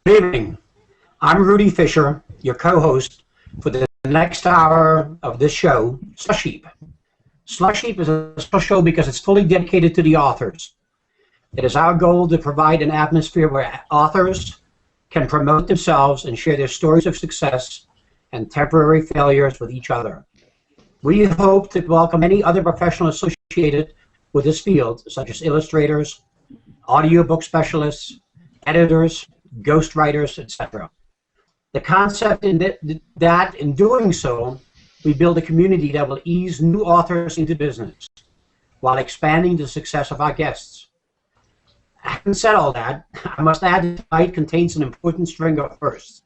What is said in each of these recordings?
Good evening. I'm Rudy Fisher, your co-host for the next hour of this show, SlushHeap. SlushHeap is a special show because it's fully dedicated to the authors. It is our goal to provide an atmosphere where authors can promote themselves and share their stories of success and temporary failures with each other. We hope to welcome any other professionals associated with this field, such as illustrators, audiobook specialists, editors, ghostwriters, etc. The concept that in doing so, we build a community that will ease new authors into business while expanding the success of our guests. Having said all that, I must add that tonight contains an important string of firsts.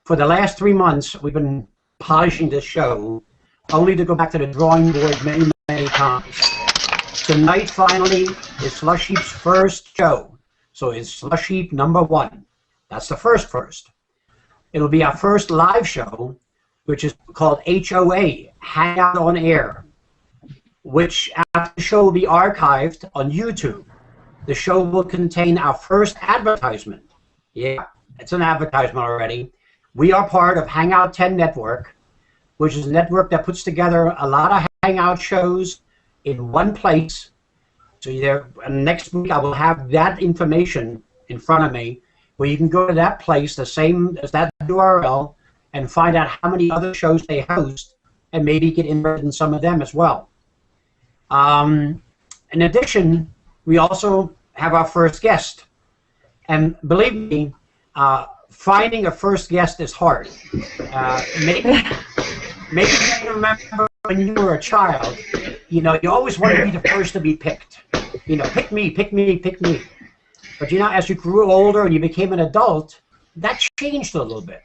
For the last 3 months, we've been polishing this show, only to go back to the drawing board many, many times. Tonight, finally, is SlushHeap's first show. So it's SlushHeap #1. That's the first. It'll be our first live show, which is called HOA, Hangout on Air, which after the show will be archived on YouTube. The show will contain our first advertisement. Yeah, it's an advertisement already. We are part of Hangout 10 Network, which is a network that puts together a lot of Hangout shows in one place. So next week I will have that information in front of me, where you can go to that place, the same as that URL, and find out how many other shows they host, and maybe get interested in some of them as well. In addition, we also have our first guest. And believe me, finding a first guest is hard. Maybe you remember when you were a child, you always wanted to be the first to be picked. Pick me, pick me, pick me. But as you grew older and you became an adult, that changed a little bit.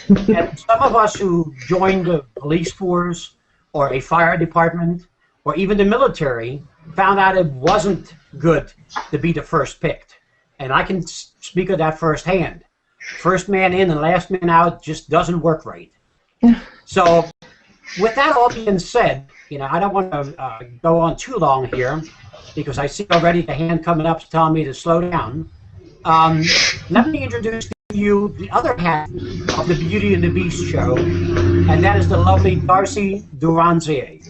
And some of us who joined the police force or a fire department or even the military found out it wasn't good to be the first picked. And I can speak of that firsthand. First man in and last man out just doesn't work right. So with that all being said, I don't want to go on too long here, because I see already the hand coming up telling me to slow down. Let me introduce to you the other half of the Beauty and the Beast show, and that is the lovely Darcy Duranzier.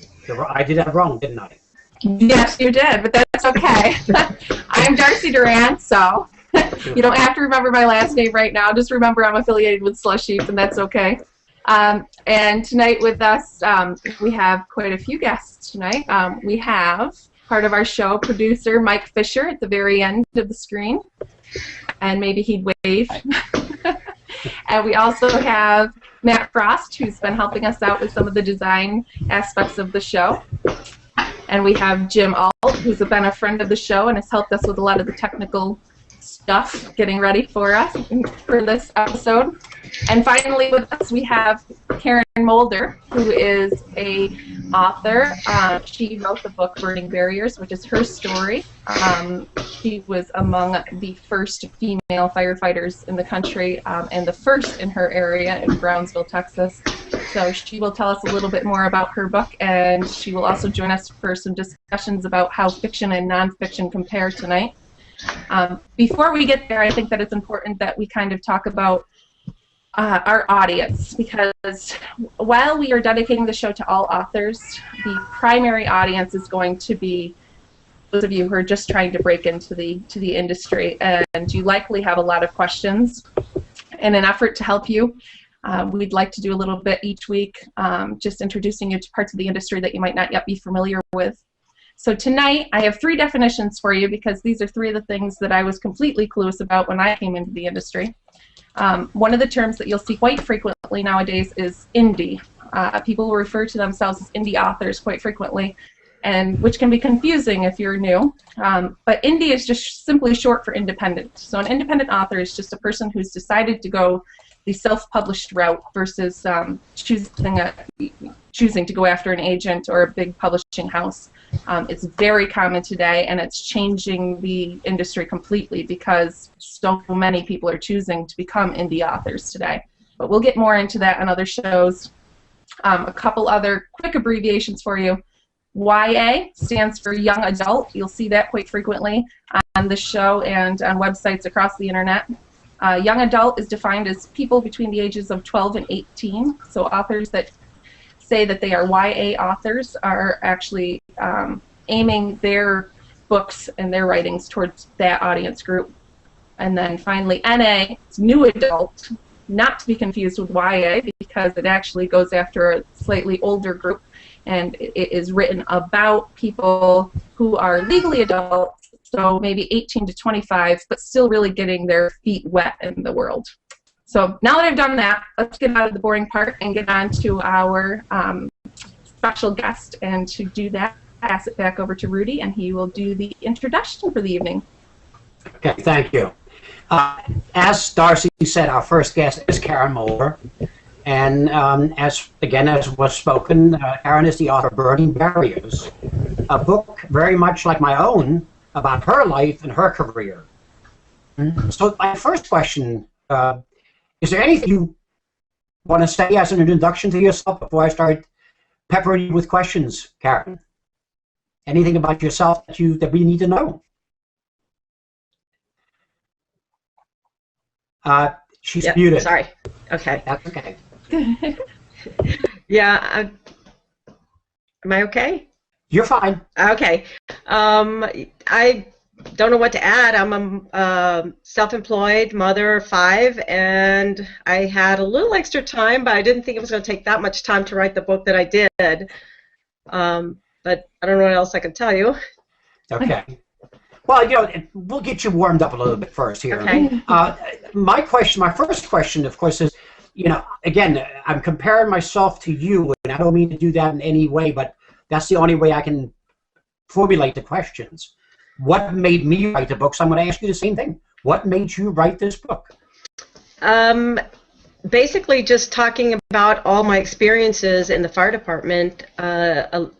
I did that wrong, didn't I? Yes, you did, but that's okay. I'm Darcy Durant, so you don't have to remember my last name right now. Just remember I'm affiliated with SlushHeap, and that's okay. And tonight with us, we have quite a few guests tonight. We have part of our show, producer Mike Fisher at the very end of the screen, and maybe he'd wave. And we also have Matt Frost, who's been helping us out with some of the design aspects of the show. And we have Jim Alt, who's been a friend of the show and has helped us with a lot of the technical stuff getting ready for us for this episode. And finally with us we have Karen Moulder, who is a author. She wrote the book Burning Barriers, which is her story. She was among the first female firefighters in the country, and the first in her area in Brownsville, Texas. So she will tell us a little bit more about her book, and she will also join us for some discussions about how fiction and nonfiction compare tonight. Before we get there, I think that it's important that we kind of talk about our audience, because while we are dedicating the show to all authors, the primary audience is going to be those of you who are just trying to break into the industry, and you likely have a lot of questions. In an effort to help you, we'd like to do a little bit each week, just introducing you to parts of the industry that you might not yet be familiar with. So tonight I have 3 definitions for you, because these are 3 of the things that I was completely clueless about when I came into the industry. One of the terms that you'll see quite frequently nowadays is indie. People will refer to themselves as indie authors quite frequently, and which can be confusing if you're new. But indie is just simply short for independent. So an independent author is just a person who's decided to go the self-published route versus choosing to go after an agent or a big publishing house. It's very common today, and it's changing the industry completely because so many people are choosing to become indie authors today. But we'll get more into that on other shows. A couple other quick abbreviations for you. YA stands for young adult. You'll see that quite frequently on the show and on websites across the internet. Young adult is defined as people between the ages of 12 and 18. So authors that say that they are YA authors are actually aiming their books and their writings towards that audience group. And then finally, NA, it's new adult, not to be confused with YA, because it actually goes after a slightly older group, and it is written about people who are legally adults, so maybe 18 to 25, but still really getting their feet wet in the world. So now that I've done that, let's get out of the boring part and get on to our special guest. And to do that, pass it back over to Rudy, and he will do the introduction for the evening. Okay, thank you. As Darcy said, our first guest is Karen Moulder. And as was spoken, Karen is the author of Burning Barriers, a book very much like my own about her life and her career. So my first question, is there anything you want to say as an introduction to yourself before I start peppering you with questions, Karen? Anything about yourself that we need to know? She's muted. Sorry. Okay. That's okay. Yeah. Am I okay? You're fine. Okay. I don't know what to add. I'm a self-employed mother of 5, and I had a little extra time, but I didn't think it was going to take that much time to write the book that I did. But I don't know what else I can tell you. Okay. Well, we'll get you warmed up a little bit first here. Okay. My first question, of course, is, again, I'm comparing myself to you, and I don't mean to do that in any way, but that's the only way I can formulate the questions. What made me write the book? So I'm going to ask you the same thing. What made you write this book? Basically just talking about all my experiences in the fire department.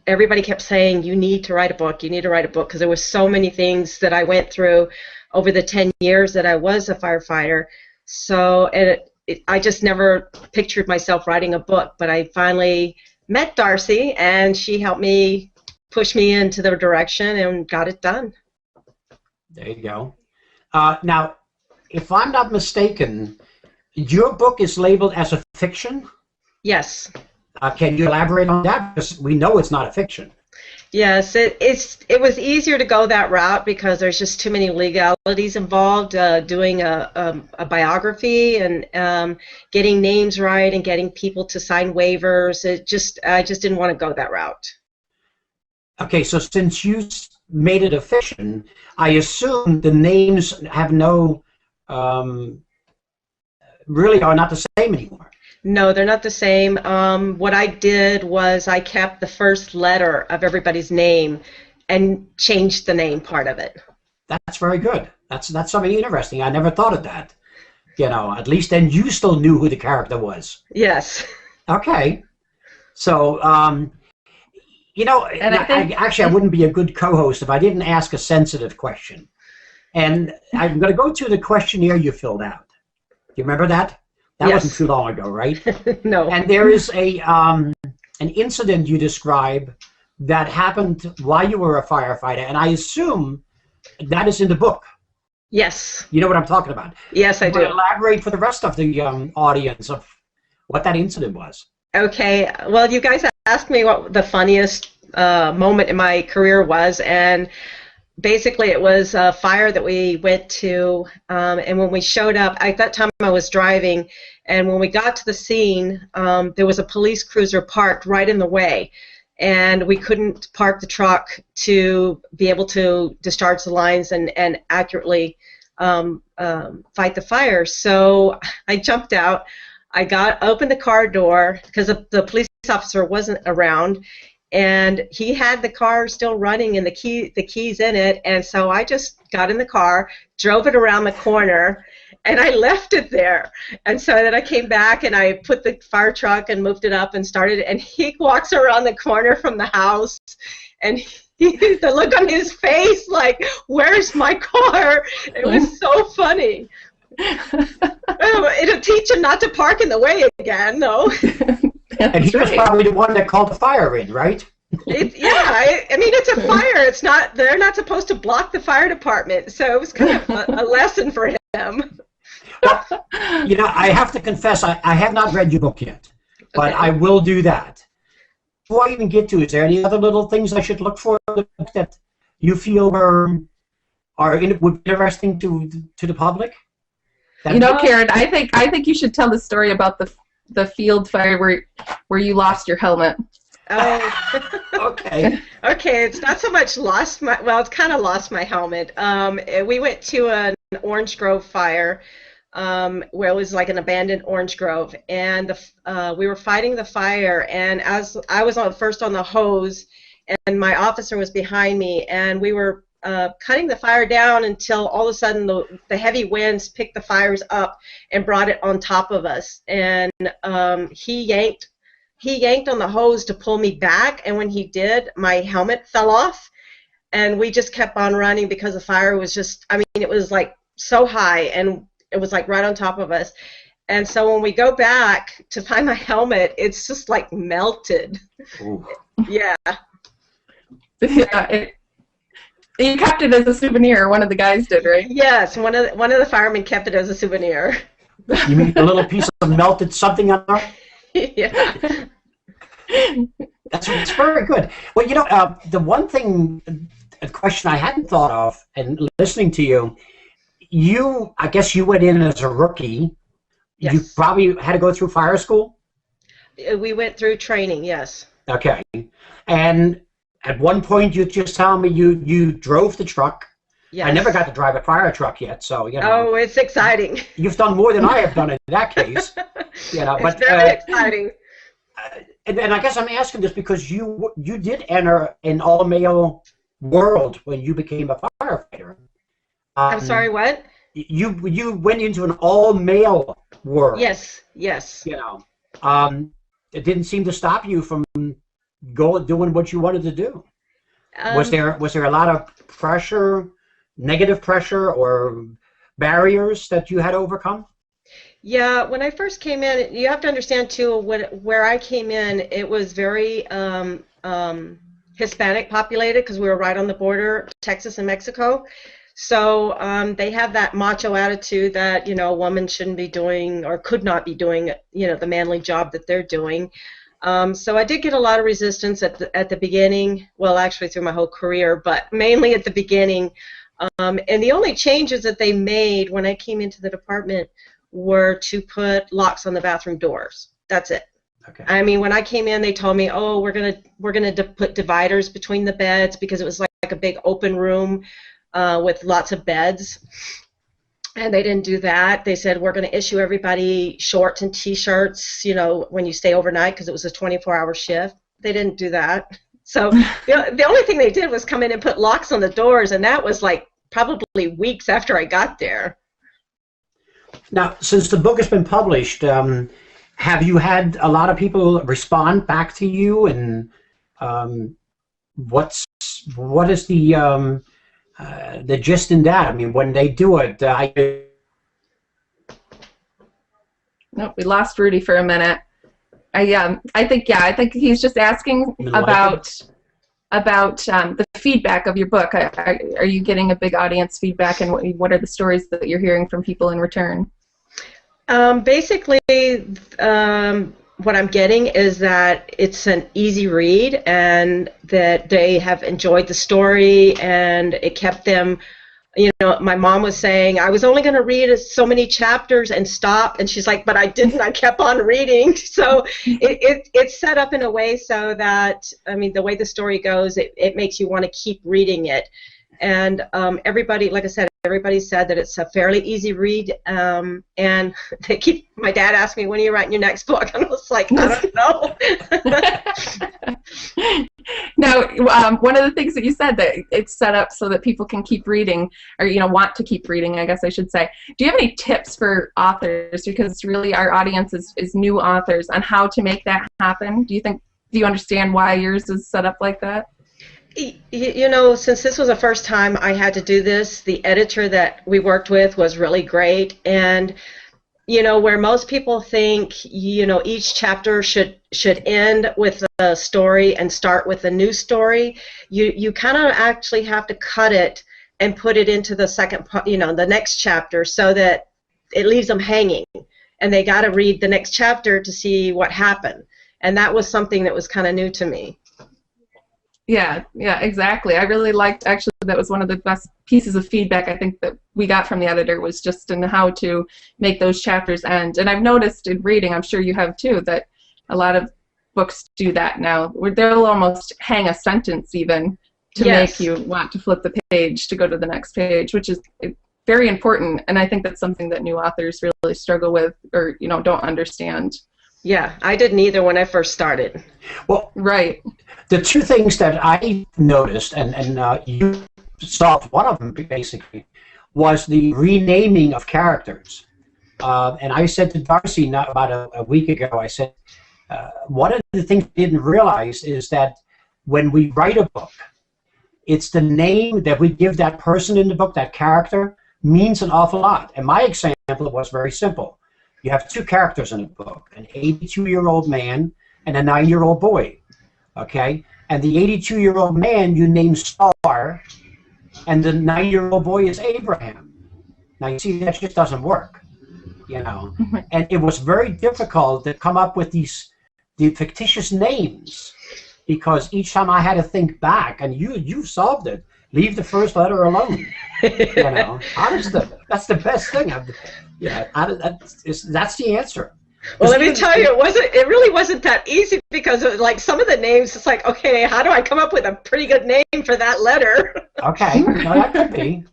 Everybody kept saying, you need to write a book, because there were so many things that I went through over the 10 years that I was a firefighter. So I just never pictured myself writing a book, but I finally met Darcy, and she helped me push me into the direction and got it done. There you go. Now, if I'm not mistaken, your book is labeled as a fiction? Yes. Can you elaborate on that? Because we know it's not a fiction. Yes, it was easier to go that route because there's just too many legalities involved, doing a biography and getting names right and getting people to sign waivers. I just didn't want to go that route. Okay, so since you made it a fiction, I assume the names have really are not the same anymore. No, they're not the same. What I did was I kept the first letter of everybody's name and changed the name part of it. That's very good. That's something interesting. I never thought of that. At least then you still knew who the character was. Yes. Okay. So, And actually, I wouldn't be a good co-host if I didn't ask a sensitive question. And I'm going to go to the questionnaire you filled out. Do you remember that? That Yes. wasn't too long ago, right? No. And there is an incident you describe that happened while you were a firefighter, and I assume that is in the book. Yes. You know what I'm talking about? Yes, I do. Elaborate for the rest of the audience of what that incident was. Okay. Well, you guys asked me what the funniest moment in my career was, and basically it was a fire that we went to, and when we showed up, at that time I was driving, and when we got to the scene, there was a police cruiser parked right in the way, and we couldn't park the truck to be able to discharge the lines and accurately fight the fire. So I jumped out. I opened the car door because the police officer wasn't around, and he had the car still running and the keys in it, and so I just got in the car, drove it around the corner, and I left it there. And so then I came back and I put the fire truck and moved it up and started, and he walks around the corner from the house, and the look on his face like, where's my car? It was so funny. It'll teach him not to park in the way again, no. And he was probably the one that called the fire in, right? I mean, it's a fire. They're not supposed to block the fire department, so it was kind of a lesson for him. Well, I have to confess, I have not read your book yet, but Okay. I will do that. Before I even get to, is there any other little things I should look for in the book that you feel would be interesting to the public? Karen, I think you should tell the story about the field fire where you lost your helmet. Oh. Okay. Okay, it's not so much it's kind of lost my helmet. We went to an orange grove fire, where it was like an abandoned orange grove, and we were fighting the fire, and as I was first on the hose, and my officer was behind me, and we were cutting the fire down until all of a sudden the heavy winds picked the fires up and brought it on top of us, and he yanked on the hose to pull me back, and when he did, my helmet fell off, and we just kept on running because the fire was it was like so high, and it was like right on top of us. And so when we go back to find my helmet, it's just like melted. Ooh. Yeah. Yeah, you kept it as a souvenir. One of the guys did, right? Yes, one of the firemen kept it as a souvenir. You mean a little piece of melted something on there? Yeah. That's very good. Well, the one thing, a question I hadn't thought of, and listening to you, I guess you went in as a rookie. Yes. You probably had to go through fire school? We went through training, yes. Okay. And at one point, you just tell me you drove the truck. Yes. I never got to drive a fire truck yet, so, Oh, it's exciting. You've done more than I have done in that case. It's very exciting. And I guess I'm asking this because you did enter an all-male world when you became a firefighter. I'm sorry, what? You went into an all-male world. Yes. It didn't seem to stop you from doing what you wanted to do. Was there a lot of pressure, negative pressure, or barriers that you had to overcome? Yeah, when I first came in, you have to understand too, where I came in, it was very Hispanic populated because we were right on the border, Texas and Mexico. So they have that macho attitude that, a woman shouldn't be doing or could not be doing, the manly job that they're doing. So I did get a lot of resistance at the beginning, well, actually through my whole career, but mainly at the beginning. And the only changes that they made when I came into the department were to put locks on the bathroom doors. That's it. Okay. I mean, when I came in, they told me, "Oh, we're gonna put dividers between the beds because it was like a big open room with lots of beds." And they didn't do that. They said, "We're going to issue everybody shorts and T-shirts, when you stay overnight," because it was a 24-hour shift. They didn't do that. So the only thing they did was come in and put locks on the doors, and that was like probably weeks after I got there. Now, since the book has been published, have you had a lot of people respond back to you, and what is the gist in that? I mean, when they do it, Nope, we lost Rudy for a minute. I think he's just asking about the feedback of your book. Are you getting a big audience feedback, and what are the stories that you're hearing from people in return? Basically, what I'm getting is that it's an easy read and that they have enjoyed the story and it kept them, my mom was saying, I was only going to read so many chapters and stop, and she's like, but I didn't, I kept on reading. So it's set up in a way so that, the way the story goes, it makes you want to keep reading it. And everybody, like I said, everybody said that it's a fairly easy read, and my dad asked me, when are you writing your next book? And I was like, I don't know. Now, one of the things that you said, that it's set up so that people can keep reading, or want to keep reading, I guess I should say. Do you have any tips for authors, because really our audience is new authors, on how to make that happen? Do you understand why yours is set up like that? Since this was the first time I had to do this, the editor that we worked with was really great. And, where most people think, each chapter should end with a story and start with a new story, you kind of actually have to cut it and put it into the second part, the next chapter, so that it leaves them hanging, and they got to read the next chapter to see what happened. And that was something that was kind of new to me. Yeah, exactly. I really liked, actually, that was one of the best pieces of feedback I think that we got from the editor, was just in how to make those chapters end. And I've noticed in reading, I'm sure you have too, that a lot of books do that now, where they'll almost hang a sentence even to make you want to flip the page to go to the next page, which is very important. And I think that's something that new authors really struggle with, or don't understand. Yeah, I didn't either when I first started. Well, right. The two things that I noticed, and you solved one of them basically, was the renaming of characters. And I said to Darcy about a week ago, I said, one of the things I didn't realize is that when we write a book, it's the name that we give that person in the book, that character, means an awful lot. And my example was very simple. You have two characters in a book, an 82-year-old man and a 9-year-old boy, okay? And the 82-year-old man you name Star, and the 9-year-old boy is Abraham. Now, you see, that just doesn't work, And it was very difficult to come up with the fictitious names, because each time I had to think back, and you solved it. Leave the first letter alone. Honestly, that's the best thing. That's the answer. Well, let me tell you, it really wasn't that easy, because like some of the names, it's like, okay, how do I come up with a pretty good name for that letter? Okay, no, that could be.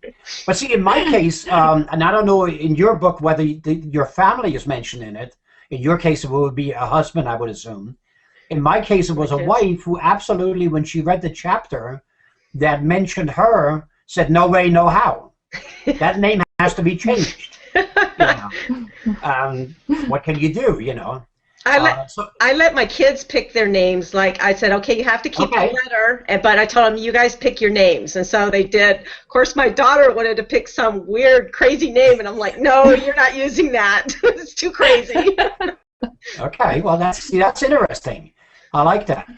But see, in my case, and I don't know in your book whether your family is mentioned in it. In your case, it would be a husband, I would assume. In my case, it was a wife who absolutely, when she read the chapter that mentioned her, said, no way, no how. That name has to be changed. What can you do, I let my kids pick their names. Like I said, okay, you have to keep the letter, but I told them, you guys pick your names. And so they did. Of course, my daughter wanted to pick some weird, crazy name, and I'm like, no, you're not using that. It's too crazy. Okay, well, that's interesting. I like that.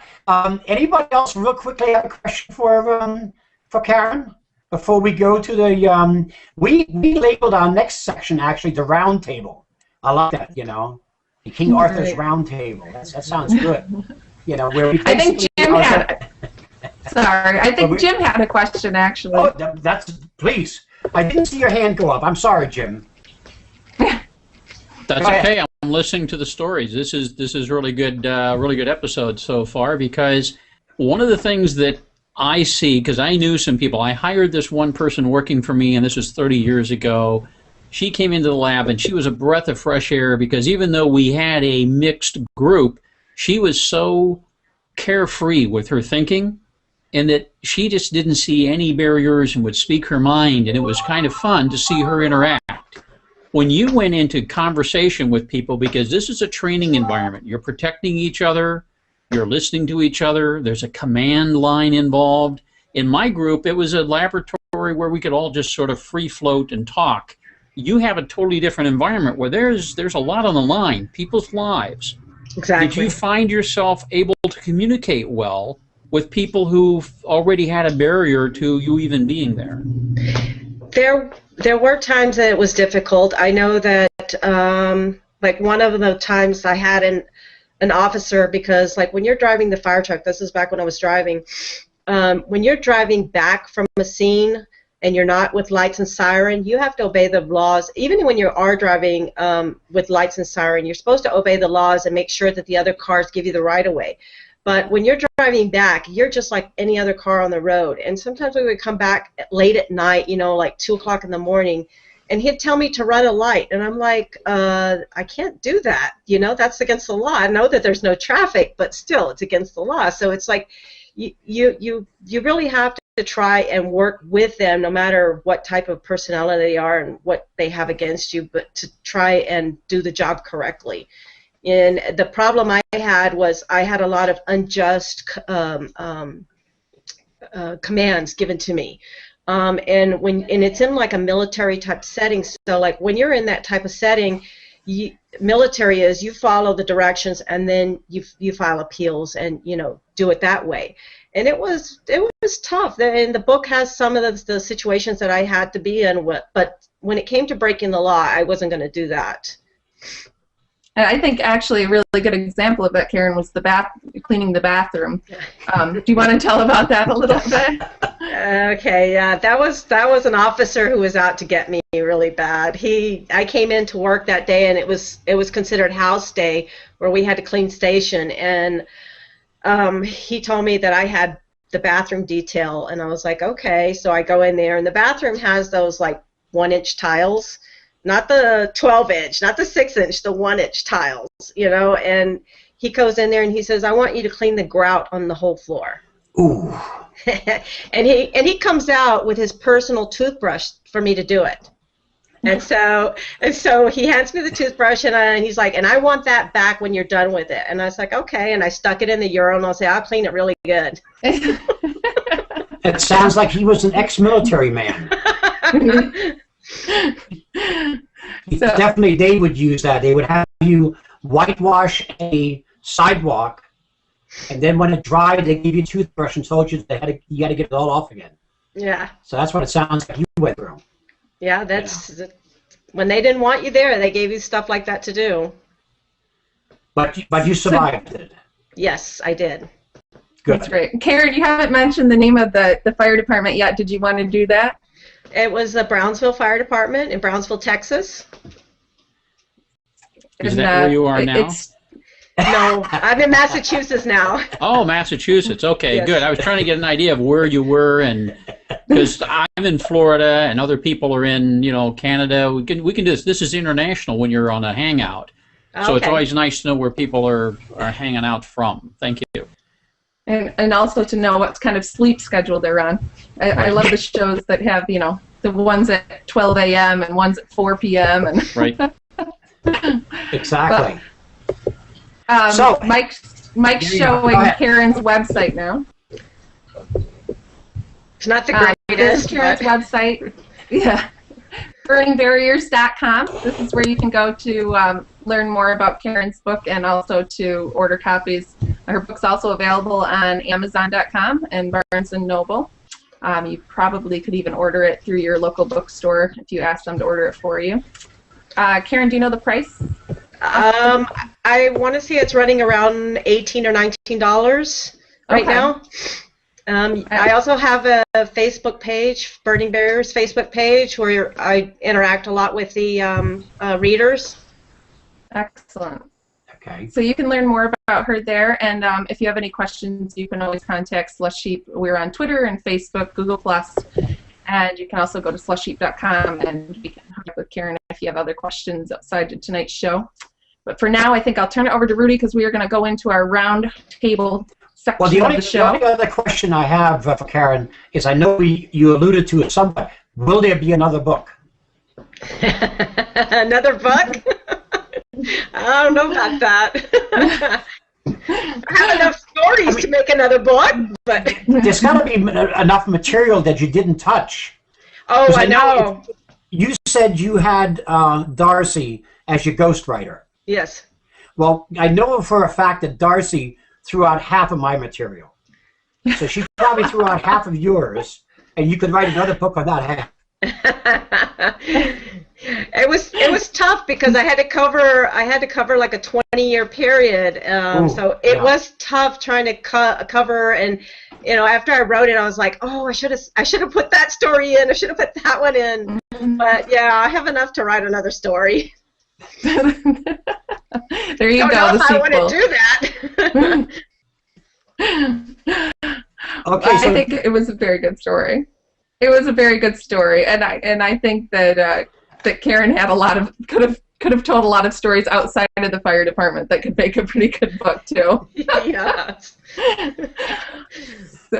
Anybody else real quickly have a question for Karen before we go to the we labeled our next section actually the round table. I like that, the King Arthur's round table. That sounds good. Where we I think Jim had Jim had a question actually. Oh, please. I didn't see your hand go up. I'm sorry, Jim. That's okay. I'm listening to the stories. This is really good episode so far, because one of the things that I see, because I knew some people, I hired this one person working for me, and this was 30 years ago. She came into the lab, and she was a breath of fresh air, because even though we had a mixed group, she was so carefree with her thinking, and that she just didn't see any barriers and would speak her mind, and it was kind of fun to see her interact. When you went into conversation with people, because this is a training environment, you're protecting each other, you're listening to each other, there's a command line involved. In my group, it was a laboratory where we could all just sort of free float and talk. You have a totally different environment where there's a lot on the line, people's lives. Exactly. Did you find yourself able to communicate well with people who've already had a barrier to you even being there? There were times that it was difficult. I know that, like one of the times I had an officer, because like when you're driving the fire truck, this is back when I was driving, when you're driving back from a scene and you're not with lights and siren, you have to obey the laws. Even when you are driving with lights and siren, you're supposed to obey the laws and make sure that the other cars give you the right of way. But when you're driving back, you're just like any other car on the road. And sometimes we would come back late at night, like 2 o'clock in the morning, and he'd tell me to run a light. And I'm like, I can't do that. That's against the law. I know that there's no traffic, but still, it's against the law. So it's like you really have to try and work with them, no matter what type of personality they are and what they have against you, but to try and do the job correctly. And the problem I had was I had a lot of unjust commands given to me. And it's in like a military type setting. So like when you're in that type of setting, military is you follow the directions and then you file appeals and do it that way. And it was tough. And the book has some of the situations that I had to be in, but when it came to breaking the law, I wasn't going to do that. And I think actually a really good example of that, Karen, was cleaning the bathroom. Do you want to tell about that a little bit? Okay, yeah, that was an officer who was out to get me really bad. I came into work that day, and it was considered house day, where we had to clean station, and he told me that I had the bathroom detail, and I was like, okay. So I go in there, and the bathroom has those like 1-inch tiles, not the 12-inch, not the 6-inch, the 1-inch tiles, and he goes in there and he says, I want you to clean the grout on the whole floor. Ooh. and he comes out with his personal toothbrush for me to do it. And so he hands me the toothbrush, and he's like, and I want that back when you're done with it. And I was like, okay. And I stuck it in the urinal, and I'll say, I'll clean it really good. It sounds like he was an ex-military man. Definitely, they would use that. They would have you whitewash a sidewalk, and then when it dried, they give you a toothbrush and told you you had to get it all off again. Yeah. So that's what it sounds like you went through. Yeah, when they didn't want you there, they gave you stuff like that to do. But you survived it. Yes, I did. Good. That's great. Karen, you haven't mentioned the name of the fire department yet. Did you want to do that? It was the Brownsville Fire Department in Brownsville, Texas. Is that where you are now? No, I'm in Massachusetts now. Oh, Massachusetts. Okay, Yes. good. I was trying to get an idea of where you were, and because I'm in Florida and other people are in, Canada. We can do this. This is international when you're on a hangout, so it's Okay. always nice to know where people are hanging out from. Thank you. And also to know what kind of sleep schedule they're on. I love the shows that have, the ones at 12 a.m. and ones at 4 p.m. and Right. Exactly. So Mike's showing Go ahead. Karen's website now. It's not the There's greatest. Karen's website. Yeah. burningbarriers.com. This is where you can go to learn more about Karen's book and also to order copies. Her book's also available on Amazon.com and Barnes & Noble. You probably could even order it through your local bookstore if you ask them to order it for you. Karen, do you know the price? I want to say it's running around $18 or $19 right Okay. now. I also have a Facebook page, Burning Barriers Facebook page, where I interact a lot with the readers. Excellent. Okay. So you can learn more about her there, and if you have any questions, you can always contact SlushHeap. We're on Twitter and Facebook, Google+, and you can also go to slushheap.com, and we can hook up with Karen if you have other questions outside of tonight's show. But for now, I think I'll turn it over to Rudy because we are going to go into our round table section Well, the of only the show. other question I have for Karen is, I know you alluded to it somewhat. Will there be another book? Another book? I don't know about that. I have enough stories to make another book, but There's got to be enough material that you didn't touch. oh, 'Cause I know. You said you had Darcy as your ghostwriter. Yes. Well, I know for a fact that Darcy threw out half of my material. So she probably threw out half of yours, and you could write another book on that half. It was tough because I had to cover like a 20-year period. So it was tough trying to cover, and after I wrote it, I was like, oh, I should have put that story in. I should have put that one in. But yeah, I have enough to write another story. There you Don't go, know the if I want sequel. to do that. Okay, I so think it was a very good story. It was a very good story, and I think that that Karen had could have told a lot of stories outside of the fire department that could make a pretty good book too. Yes.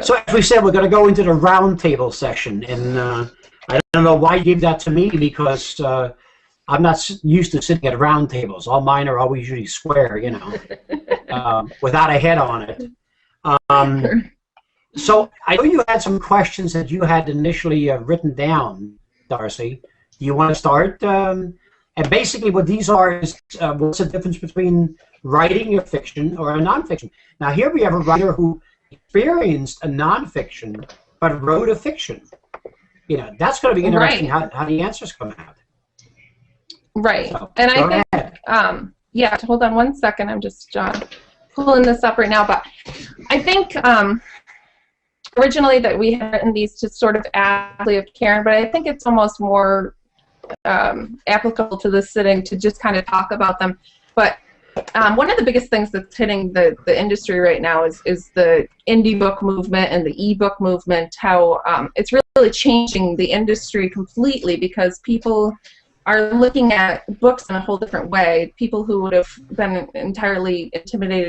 So as we said, we're going to go into the roundtable section, and I don't know why you gave that to me, because I'm not used to sitting at round tables. All mine are always usually square, without a head on it. So I know you had some questions that you had initially written down, Darcy. Do you want to start? And basically what these are is what's the difference between writing a fiction or a nonfiction? Now here we have a writer who experienced a nonfiction but wrote a fiction. That's going to be interesting how the answers come out. Right. So, And I think, ahead. yeah, hold on one second. I'm just pulling this up right now. But I think originally that we had written these to sort of ask of Karen, but I think it's almost more applicable to this sitting to just kind of talk about them. But one of the biggest things that's hitting the industry right now is the indie book movement and the ebook movement, how it's really changing the industry completely because people are looking at books in a whole different way. People who would have been entirely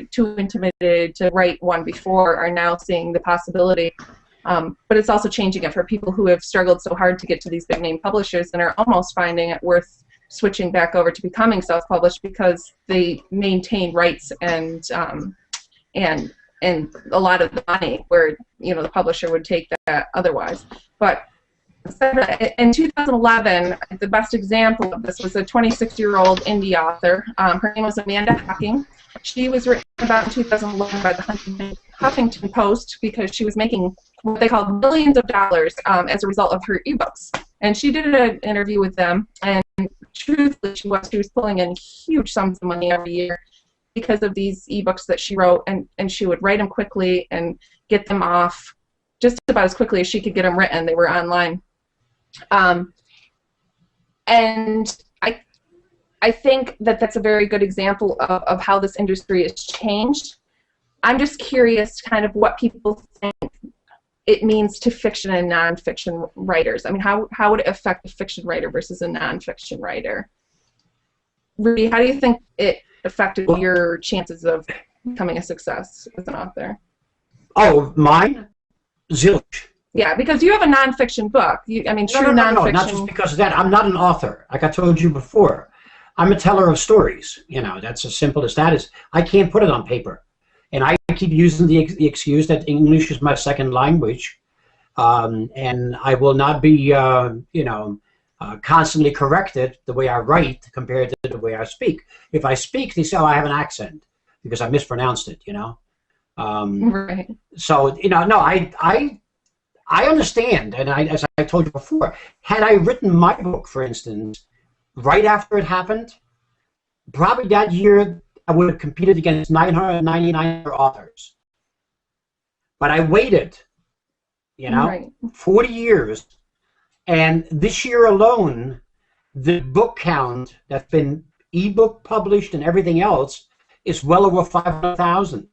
too intimidated to write one before are now seeing the possibility. But it's also changing it for people who have struggled so hard to get to these big name publishers and are almost finding it worth switching back over to becoming self-published because they maintain rights and a lot of the money where the publisher would take that otherwise. But in 2011, the best example of this was a 26-year-old indie author. Her name was Amanda Hocking. She was written about in 2011 by the Huffington Post because she was making what they called millions of dollars as a result of her ebooks. And she did an interview with them, and truthfully, she was pulling in huge sums of money every year because of these ebooks that she wrote, and she would write them quickly and get them off just about as quickly as she could get them written. They were online. And I think that that's a very good example of how this industry has changed. I'm just curious kind of what people think it means to fiction and nonfiction writers. I mean, how would it affect a fiction writer versus a nonfiction writer? Rudy, how do you think it affected your chances of becoming a success as an author? Oh, mine? Zilch. Yeah, because you have a nonfiction book. True nonfiction. No, not just because of that. I'm not an author, like I told you before. I'm a teller of stories. That's as simple as that is. I can't put it on paper. And I keep using the excuse that English is my second language, and I will not be, constantly corrected the way I write compared to the way I speak. If I speak, they say, "Oh, I have an accent," because I mispronounced it. Right. So no, I understand, and as I told you before, had I written my book, for instance, right after it happened, probably that year I would have competed against 999 other authors. But I waited, Right. 40 years, and this year alone, the book count that's been ebook published and everything else is well over 500,000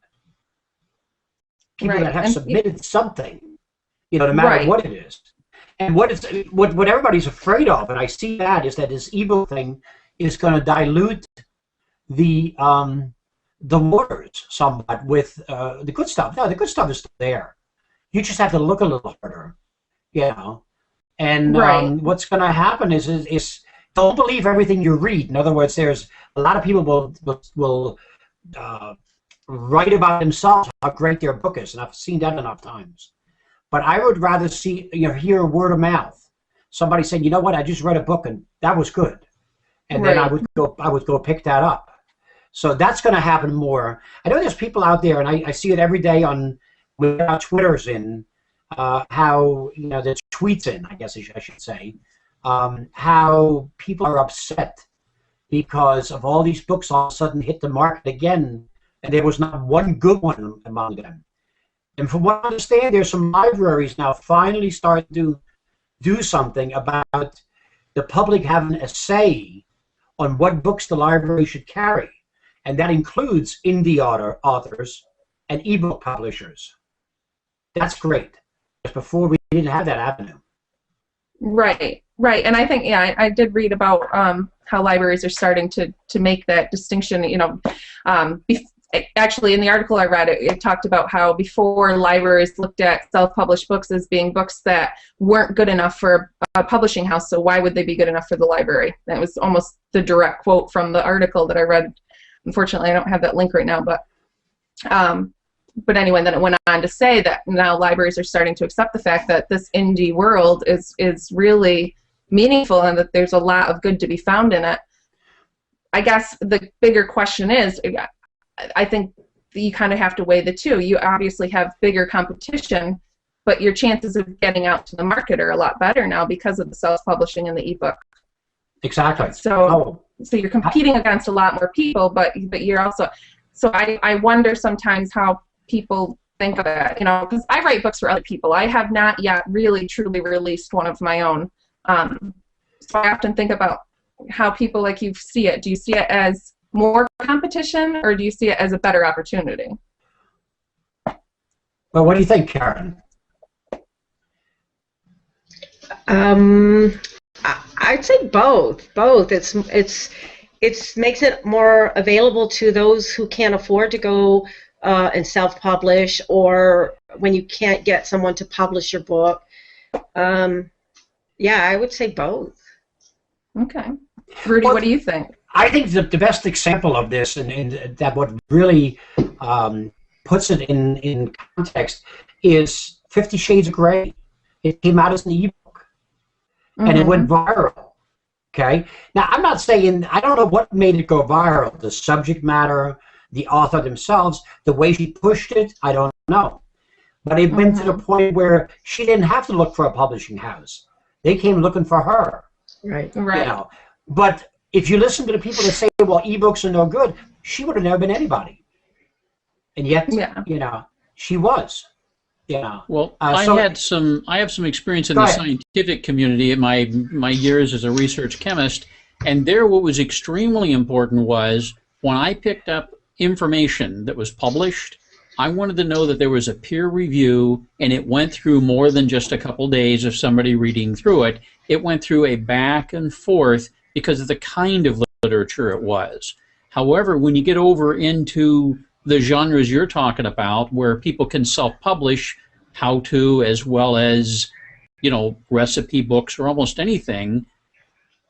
people Right. that have And submitted something. No matter Right. what it is. And what everybody's afraid of, and I see that, is that this ebook thing is going to dilute the waters somewhat with the good stuff. No, the good stuff is still there. You just have to look a little harder, And Right. what's going to happen is don't believe everything you read. In other words, there's a lot of people will write about themselves how great their book is, and I've seen that enough times. But I would rather hear word of mouth. Somebody said, "You know what? I just read a book and that was good," and then I would go pick that up. So that's going to happen more. I know there's people out there, and I see it every day with our Twitters in, how there's tweets in, I guess I should say, how people are upset because of all these books all of a sudden hit the market again, and there was not one good one among them. And from what I understand, there's some libraries now finally starting to do something about the public having a say on what books the library should carry. And that includes indie authors and ebook publishers. That's great. Because before we didn't have that avenue. Right. And I think, I did read about how libraries are starting to make that distinction, actually, in the article I read, it talked about how before libraries looked at self-published books as being books that weren't good enough for a publishing house, so why would they be good enough for the library? That was almost the direct quote from the article that I read. Unfortunately, I don't have that link right now, but anyway, then it went on to say that now libraries are starting to accept the fact that this indie world is really meaningful and that there's a lot of good to be found in it. I guess the bigger question is, I think you kind of have to weigh the two. You obviously have bigger competition, but your chances of getting out to the market are a lot better now because of the self-publishing and the ebook. Exactly. So you're competing against a lot more people, but you're also. So I wonder sometimes how people think of it, because I write books for other people. I have not yet really truly released one of my own. So I often think about how people like you see it. Do you see it as more competition, or do you see it as a better opportunity? Well, what do you think, Karen? I'd say both. Both. It makes it more available to those who can't afford to go and self-publish, or when you can't get someone to publish your book. Yeah, I would say both. Okay. Rudy, what do you think? I think the best example of this, and that what really puts it in context, is 50 Shades of Grey. It came out as an ebook, and it went viral. Okay? Now, I'm not saying, I don't know what made it go viral. The subject matter, the author themselves, the way she pushed it, I don't know. But it went to the point where she didn't have to look for a publishing house. They came looking for her. Right. But if you listen to the people that say, well, ebooks are no good, she would have never been anybody. And yet, she was. Well, I have some experience in the scientific community in my years as a research chemist, and there what was extremely important was when I picked up information that was published, I wanted to know that there was a peer review, and it went through more than just a couple days of somebody reading through it. It went through a back and forth because of the kind of literature it was. However, when you get over into the genres you're talking about, where people can self-publish how-to as well as, recipe books or almost anything,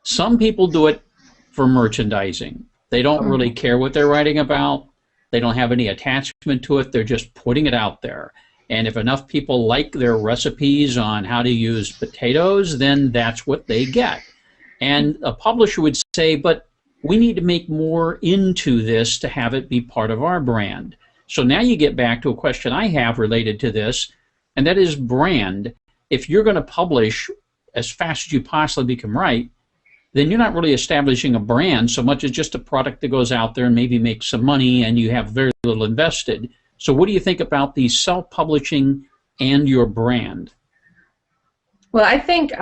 some people do it for merchandising. They don't really care what they're writing about. They don't have any attachment to it. They're just putting it out there. And if enough people like their recipes on how to use potatoes, then that's what they get. And a publisher would say, but we need to make more into this to have it be part of our brand. So now you get back to a question I have related to this, and that is brand. If you're going to publish as fast as you possibly can write, then you're not really establishing a brand so much as just a product that goes out there and maybe makes some money and you have very little invested. So what do you think about the self-publishing and your brand? Well, I think,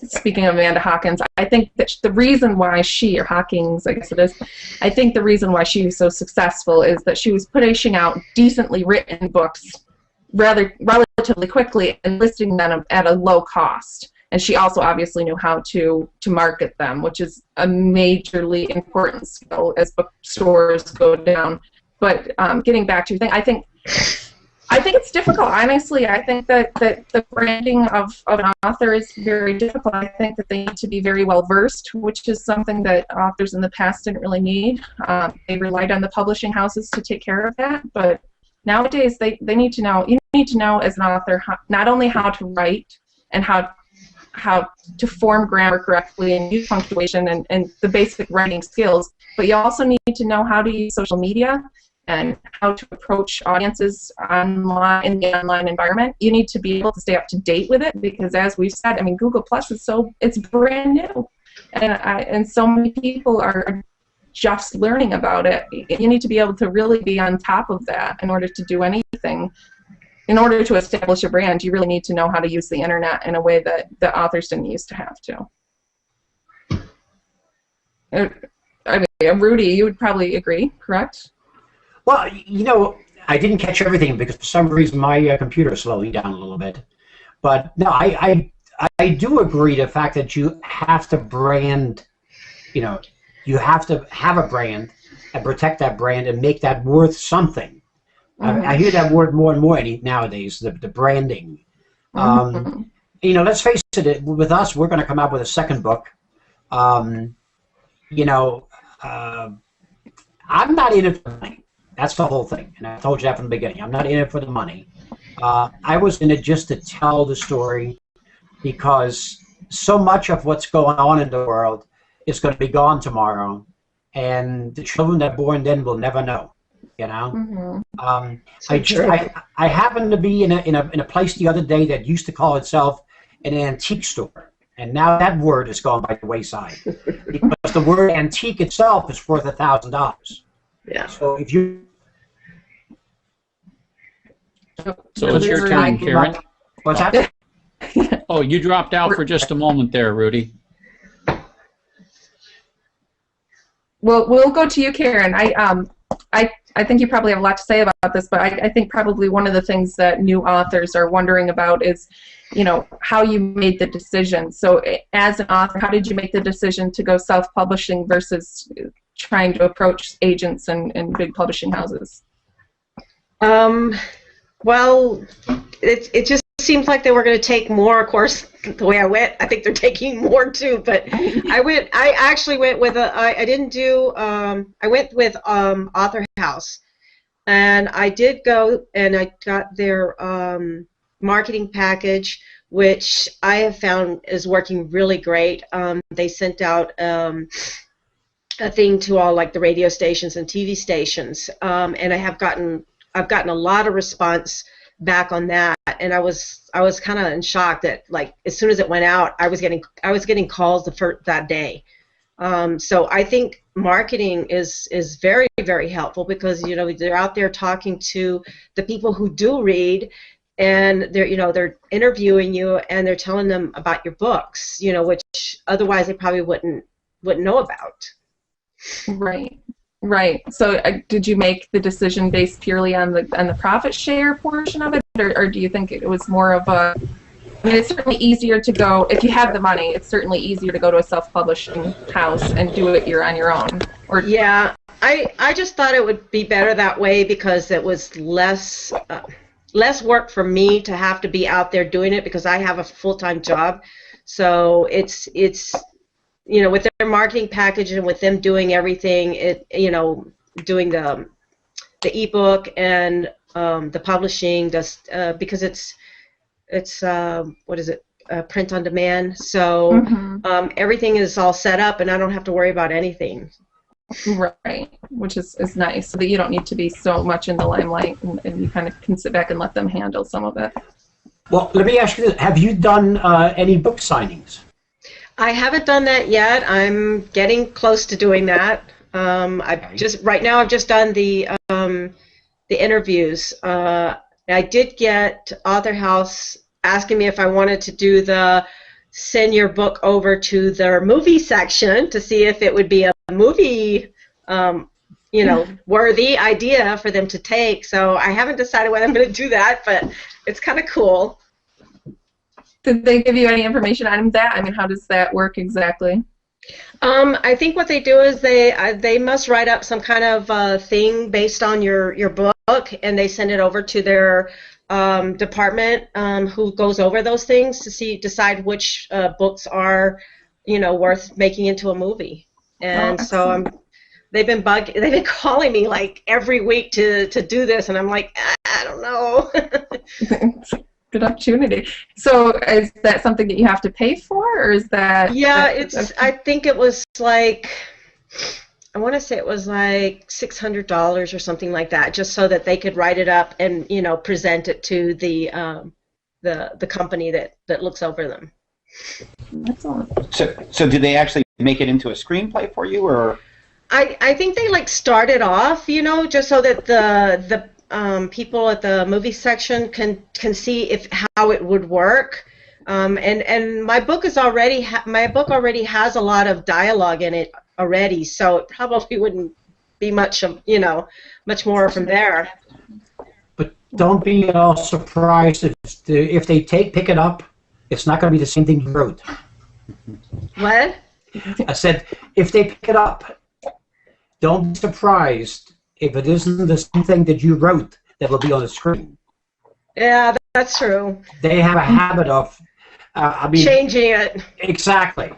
speaking of Amanda Hawkins, I think that the reason why she, or Hawkins, I guess it is, I think the reason why she was so successful is that she was pushing out decently written books relatively quickly and listing them at a low cost. And she also obviously knew how to market them, which is a majorly important skill as bookstores go down. But getting back to your thing, I think it's difficult. Honestly, I think that the branding of an author is very difficult. I think that they need to be very well versed, which is something that authors in the past didn't really need. They relied on the publishing houses to take care of that. But nowadays, they need to know. You need to know as an author not only how to write and how to form grammar correctly and use punctuation and the basic writing skills, but you also need to know how to use social media and how to approach audiences online in the online environment. You need to be able to stay up to date with it because, as we've said, I mean, Google Plus it's brand new, and so many people are just learning about it. You need to be able to really be on top of that in order to do anything. In order to establish a brand, you really need to know how to use the internet in a way that the authors didn't used to have to. I mean, Rudy, you would probably agree, correct? Well, I didn't catch everything because for some reason my computer is slowing down a little bit. But no, I do agree the fact that you have to brand, you have to have a brand and protect that brand and make that worth something. I hear that word more and more nowadays, the branding. Let's face it, with us, we're going to come out with a second book. I'm not in it for money. That's the whole thing. And I told you that from the beginning. I'm not in it for the money. I was in it just to tell the story because so much of what's going on in the world is going to be gone tomorrow. And the children that are born then will never know. You know. Mm-hmm. I happened to be in a place the other day that used to call itself an antique store, and now that word has gone by the wayside because the word antique itself is worth $1,000. Yeah. So if you So it's your turn, Karen. what's that? Oh, you dropped out for just a moment there, Rudy. Well, we'll go to you, Karen. I think you probably have a lot to say about this, but I think probably one of the things that new authors are wondering about is, how you made the decision. So as an author, how did you make the decision to go self-publishing versus trying to approach agents and big publishing houses? Well, it just seemed like they were going to take more. Of course, the way I went, I think they're taking more too. But I actually went with I went with Author House, and I did go and I got their marketing package, which I have found is working really great. They sent out a thing to all like the radio stations and TV stations, and I've gotten a lot of response back on that, and I was kind of in shock that like as soon as it went out, I was getting calls that day. So I think marketing is very, very helpful because they're out there talking to the people who do read, and they're interviewing you and they're telling them about your books, which otherwise they probably wouldn't know about. Right. So did you make the decision based purely on the profit share portion of it, or do you think it was more of a? I mean, it's certainly easier to go if you have the money. It's certainly easier to go to a self-publishing house and do it on your own. Or yeah, I just thought it would be better that way because it was less work for me to have to be out there doing it because I have a full-time job. So it's with their marketing package and with them doing everything, doing the ebook and the publishing, just because it's what is it, print on demand. So everything is all set up, and I don't have to worry about anything. Right, which is nice, so that you don't need to be so much in the limelight, and you kind of can sit back and let them handle some of it. Well, let me ask you this: have you done any book signings? I haven't done that yet. I'm getting close to doing that. I've just done the interviews. I did get Author House asking me if I wanted to do send your book over to their movie section to see if it would be a movie, worthy idea for them to take. So I haven't decided when I'm going to do that, but it's kind of cool. Did they give you any information on that? I mean, how does that work exactly? I think what they do is they must write up some kind of thing based on your book, and they send it over to their department who goes over those things to decide which books are worth making into a movie. And so they've been calling me like every week to do this, and I'm like, I don't know. Good opportunity. So is that something that you have to pay for, or is that? Yeah, I think it was like, I want to say it was like $600 or something like that, just so that they could write it up and present it to the company that looks over them. Excellent. So do they actually make it into a screenplay for you, or? I think they like started off, just so that the people at the movie section can see how it would work, and my book already has a lot of dialogue in it already, so it probably wouldn't be much more from there. But don't be at all surprised if they pick it up. It's not going to be the same thing you wrote. What? I said if they pick it up, don't be surprised if it isn't the same thing that you wrote that will be on the screen. Yeah, that's true. They have a habit of, changing it. Exactly.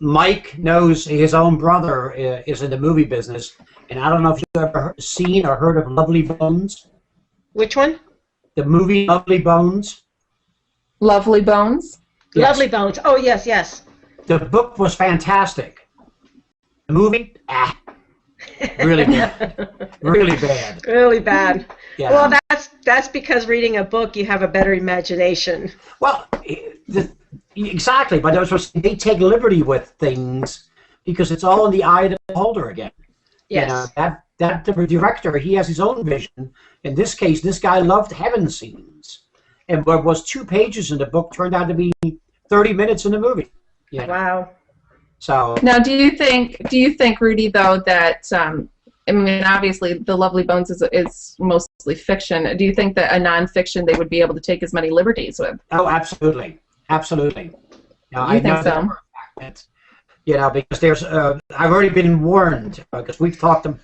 Mike knows his own brother is in the movie business, and I don't know if you've ever seen or heard of Lovely Bones. Which one? The movie Lovely Bones. Lovely Bones? Yes. Lovely Bones. Oh, yes. The book was fantastic. The movie, Really bad. Really bad. Really bad. Yeah. Well, that's because reading a book, you have a better imagination. Well, exactly. But they take liberty with things because it's all in the eye of the beholder again. Yes. You know, that director, he has his own vision. In this case, this guy loved heaven scenes, and what was 2 pages in the book turned out to be 30 minutes in the movie. Yeah. Wow. So Now, do you think, Rudy, though, that I mean, obviously, The Lovely Bones is mostly fiction. Do you think that a nonfiction they would be able to take as many liberties with? oh, absolutely, absolutely. Now, You think so? You know, because there's I've already been warned because we've talked to,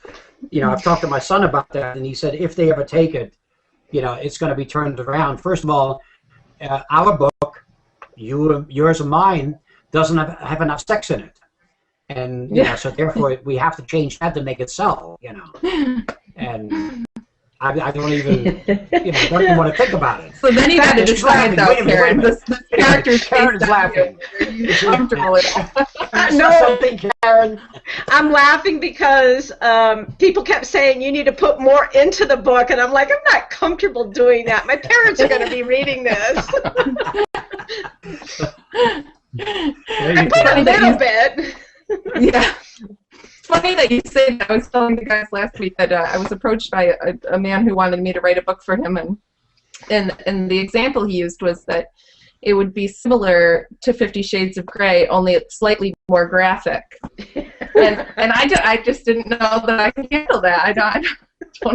you know, I've talked to my son about that, and he said if they ever take it, you know, it's going to be turned around. First of all, our book, yours and mine, doesn't have enough sex in it, and you know, so therefore we have to change that to make it sell. You know, and I don't even, you know, don't even want to think about it. So then you got to She's decide, laughing. though, Wait a minute, Karen. wait a minute. This character's Karen's based on laughing. you. Are you comfortable with that? No. Something, Karen. I'm laughing because people kept saying you need to put more into the book, and I'm like, I'm not comfortable doing that. My parents are going to be reading this. I put a little bit. Yeah. It's funny that you say that. I was telling the guys last week that I was approached by a man who wanted me to write a book for him, and the example he used was that it would be similar to 50 Shades of Grey, only slightly more graphic. and I just didn't know that I could handle that. I don't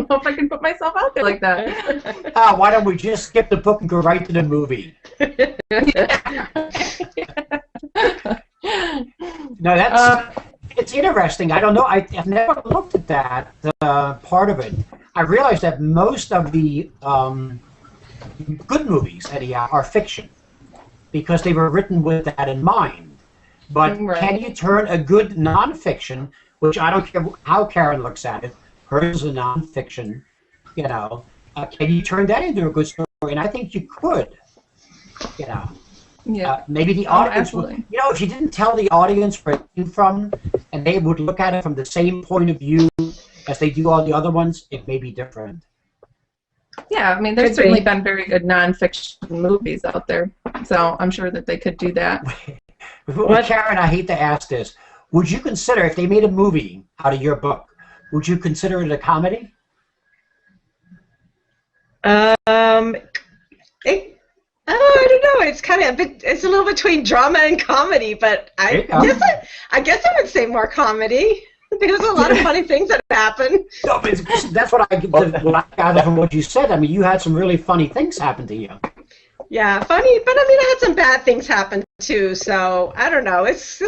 know if I can put myself out there like that. Why don't we just skip the book and go right to the movie? No, that's it's interesting. I don't know. I've never looked at that part of it. I realized that most of the good movies, anyhow, are fiction because they were written with that in mind. But Right. can you turn a good nonfiction, which I don't care how Karen looks at it, hers is a nonfiction, you know, can you turn that into a good story? And I think you could, you know. Yeah. Maybe the audience would, absolutely. you know, if you didn't tell the audience where it came from, and they would look at it from the same point of view as they do all the other ones, it may be different. Yeah, I mean, there's Could certainly be. been very good nonfiction movies out there, so I'm sure that they could do that. Well, Karen, I hate to ask this. Would you consider, if they made a movie out of your book, would you consider it a comedy? I don't know. It's kind of it's a little between drama and comedy, but I guess I would say more comedy. There's a lot of funny things that happen. No, but that's what I gathered from what you said. I mean, you had some really funny things happen to you. Yeah, funny, but I mean, I had some bad things happen too. So I don't know. It's a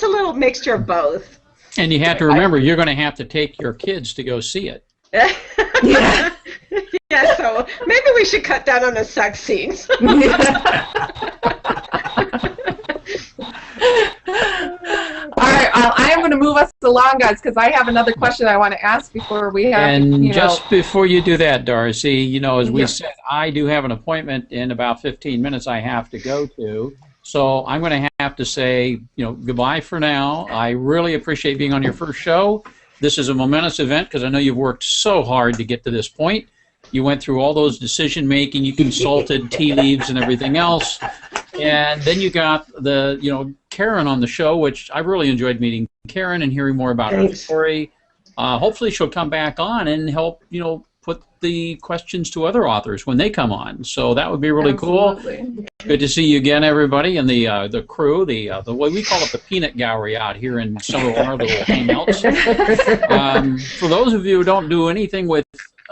little mixture of both. And you have to remember, you're going to have to take your kids to go see it. Yeah. Yeah. So maybe we should cut down on the sex scenes. All right, I am going to move us along, guys, because I have another question I want to ask before we have. And just before you do that, Darcy, you know, as we Yeah. said, I do have an appointment in about 15 minutes I have to go to. So I'm going to have to say, you know, goodbye for now. I really appreciate being on your first show. This is a momentous event because I know you've worked so hard to get to this point. You went through all those decision-making. You consulted tea leaves and everything else. And then you got the, you know, Karen on the show, which I really enjoyed meeting Karen and hearing more about her story. Hopefully she'll come back on and help, you know, put the questions to other authors when they come on. So that would be really cool. Good to see you again, everybody, and the crew, the way we call it the peanut gallery out here in some of our little hangouts. For those of you who don't do anything with,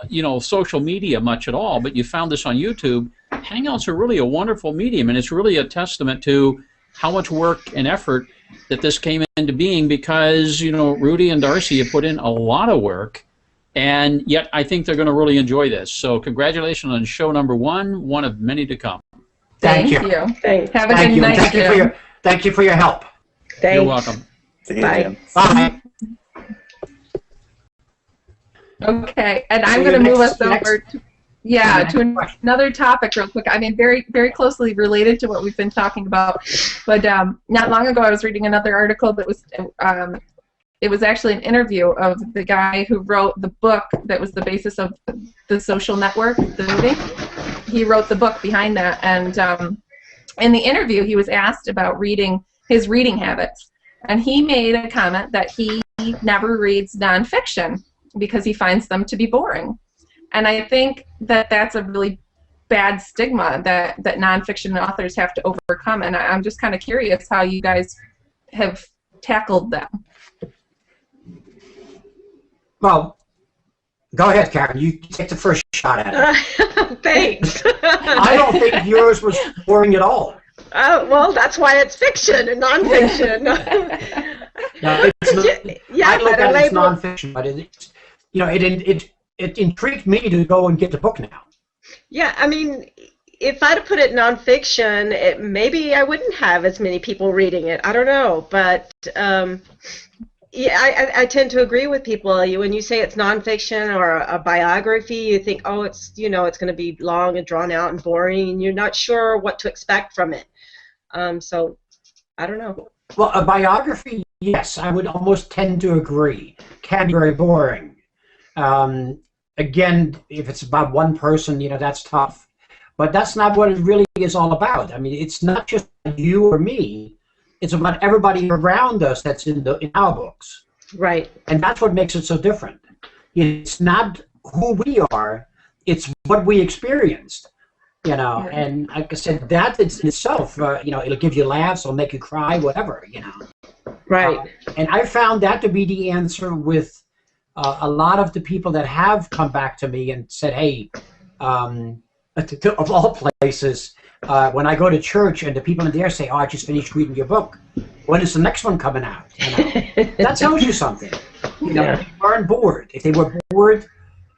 you know, social media much at all, but you found this on YouTube, Hangouts are really a wonderful medium, and it's really a testament to how much work and effort that this came into being because, you know, Rudy and Darcy have put in a lot of work, and yet I think they're going to really enjoy this. So congratulations on show number one of many to come. Thank you. Thanks. Have a Thank good you. night, Jim. Thank you for your help. Thanks. You're welcome. Bye. Bye. Okay, and I'm So going to your move us next- over to another topic real quick. I mean, very, very closely related to what we've been talking about. But not long ago, I was reading another article that was it was actually an interview of the guy who wrote the book that was the basis of The Social Network, the movie. He wrote the book behind that, and in the interview, he was asked about his reading habits, and he made a comment that he never reads nonfiction because he finds them to be boring. And I think that that's a really bad stigma that nonfiction authors have to overcome, and I'm just kind of curious how you guys have tackled them. Well, go ahead, Karen. You take the first shot at it. Thanks. I don't think yours was boring at all. Well, that's why it's fiction and nonfiction. No, it's not, Yeah, I look but at it as label. nonfiction, but it intrigued me to go and get the book now. Yeah, I mean, if I'd have put it nonfiction, maybe I wouldn't have as many people reading it. I don't know, but yeah, I tend to agree with people. When you say it's nonfiction or a biography, you think, oh, it's it's going to be long and drawn out and boring, and you're not sure what to expect from it. So I don't know. Well, a biography, yes, I would almost tend to agree. Can be very boring. Again, if it's about one person, that's tough. But that's not what it really is all about. I mean, it's not just you or me. It's about everybody around us that's in our books. Right. And that's what makes it so different. It's not who we are, it's what we experienced. And like I said, that in itself, it'll give you laughs, it'll make you cry, whatever, Right. And I found that to be the answer with a lot of the people that have come back to me and said, hey, of all places, when I go to church and the people in there say, oh, I just finished reading your book, when is the next one coming out? That tells you something. Yeah. They weren't bored. If they were bored,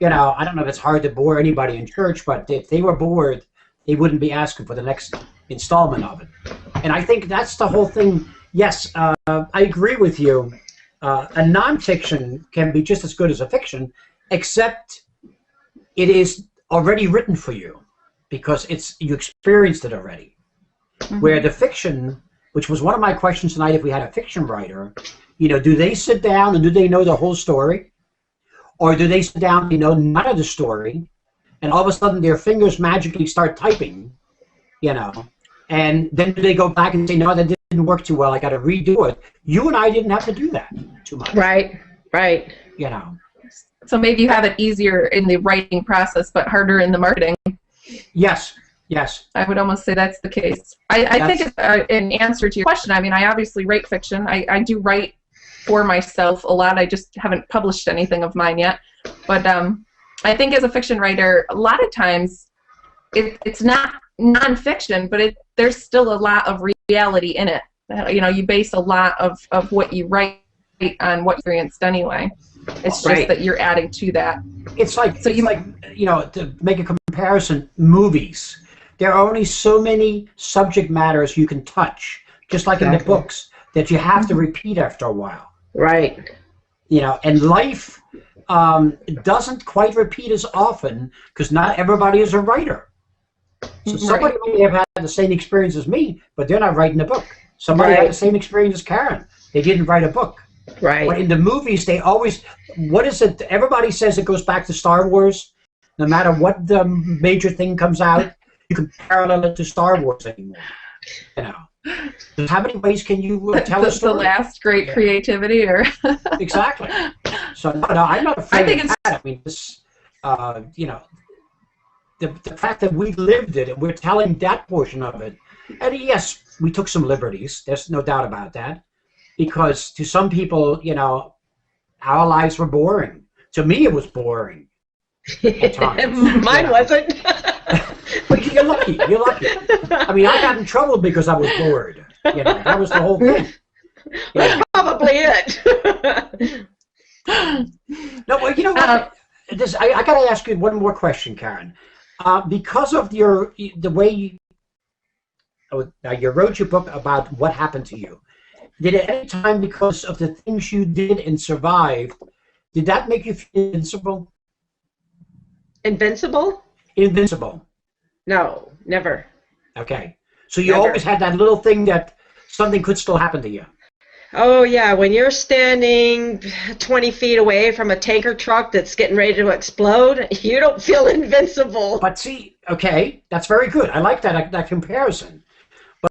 I don't know if it's hard to bore anybody in church, but if they were bored, they wouldn't be asking for the next installment of it. And I think that's the whole thing. Yes, I agree with you. A nonfiction can be just as good as a fiction, except it is already written for you because you experienced it already. Mm-hmm. Where the fiction, which was one of my questions tonight, if we had a fiction writer, do they sit down and do they know the whole story? Or do they sit down and they know none of the story, and all of a sudden their fingers magically start typing, and then do they go back and say, no, that didn't work too well, I got to redo it. You and I didn't have to do that too much. Right. So maybe you have it easier in the writing process, but harder in the marketing. Yes. I would almost say that's the case. I think it's an answer to your question. I mean, I obviously write fiction. I do write for myself a lot. I just haven't published anything of mine yet. But I think as a fiction writer, a lot of times it's not nonfiction, but there's still a lot of reality in it. You base a lot of what you write on what you experienced anyway. It's just that you're adding to that. It's like, to make a comparison, movies. There are only so many subject matters you can touch, just like in the books, that you have to repeat after a while. Right. And life doesn't quite repeat as often because not everybody is a writer. So somebody may have had the same experience as me, but they're not writing a book. Somebody had the same experience as Karen. They didn't write a book. Right. But in the movies, they always, what is it? Everybody says it goes back to Star Wars. No matter what the major thing comes out, you can parallel it to Star Wars anymore. How many ways can you tell a story? The last great creativity, or exactly. So no, I'm not afraid of that. I mean, this, the fact that we lived it and we're telling that portion of it, and yes, we took some liberties. There's no doubt about that, because to some people, our lives were boring. To me, it was boring. At times. Mine wasn't. But you're lucky. I mean, I got in trouble because I was bored. That was the whole thing. That's probably it. No, well, you know what? I got to ask you one more question, Karen. Because of the way you wrote your book about what happened to you, did at any time, because of the things you did and survived, did that make you feel invincible? Invincible? Invincible. No, never. Okay. So you always had that little thing that something could still happen to you. Oh, yeah. When you're standing 20 feet away from a tanker truck that's getting ready to explode, you don't feel invincible. But see, okay, that's very good. I like that comparison.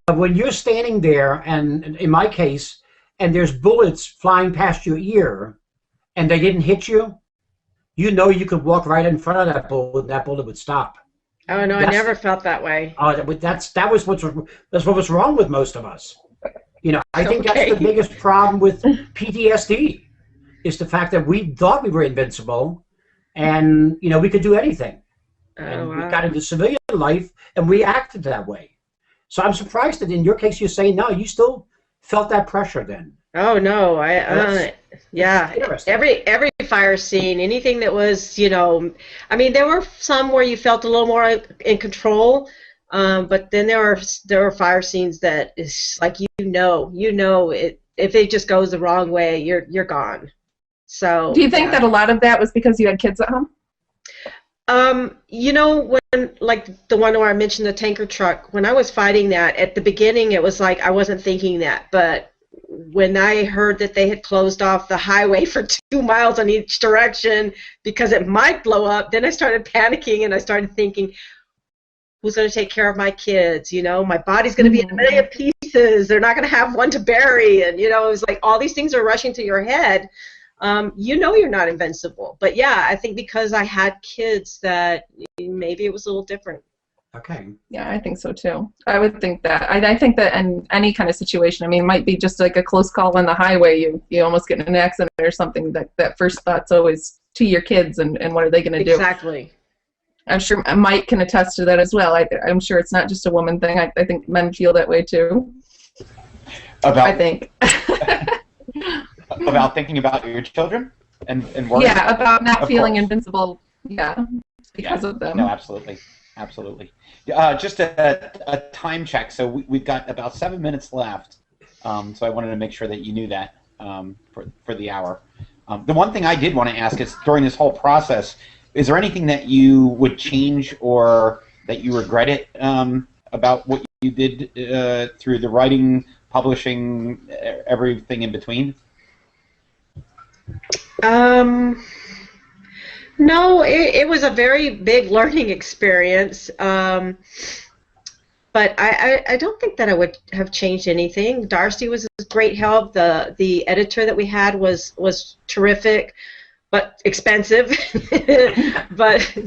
But when you're standing there, and in my case, and there's bullets flying past your ear, and they didn't hit you, you know you could walk right in front of that bullet, and that bullet would stop. Oh, no, I never felt that way. That's what was wrong with most of us. You know, I think Okay. that's the biggest problem with PTSD, is the fact that we thought we were invincible, and you know we could do anything. And we got into civilian life, and we acted that way. So I'm surprised that in your case you're saying no, you still felt that pressure then. Oh no, yeah. Interesting. Every fire scene, anything that was, you know, I mean, there were some where you felt a little more in control, but then there were fire scenes that is like you know it, if it just goes the wrong way, you're gone. So. Do you think that a lot of that was because you had kids at home? You know, when, like the one where I mentioned the tanker truck, when I was fighting that, at the beginning it was like I wasn't thinking that, but when I heard that they had closed off the highway for 2 miles in each direction because it might blow up, then I started panicking and I started thinking, who's going to take care of my kids? You know, my body's going to be in a million pieces. They're not going to have one to bury. And, you know, it was like all these things are rushing to your head. You know you're not invincible. But, yeah, I think because I had kids that maybe it was a little different. Okay. Yeah, I think so too. I would think that. I think that in any kind of situation, I mean, it might be just like a close call on the highway. You almost get in an accident or something. That first thought's always to your kids and what are they going to do? Exactly. I'm sure Mike can attest to that as well. I'm sure it's not just a woman thing. I think men feel that way too. I think. About thinking about your children and worrying? Yeah, about not Of feeling course. invincible. Yeah, because of them. No, absolutely. Just a time check. So we've got about 7 minutes left. So I wanted to make sure that you knew that for the hour. The one thing I did want to ask is, during this whole process, is there anything that you would change or that you regretted about what you did through the writing, publishing, everything in between? No, it was a very big learning experience. But I don't think that I would have changed anything. Darcy was a great help. The editor that we had was terrific, but expensive. But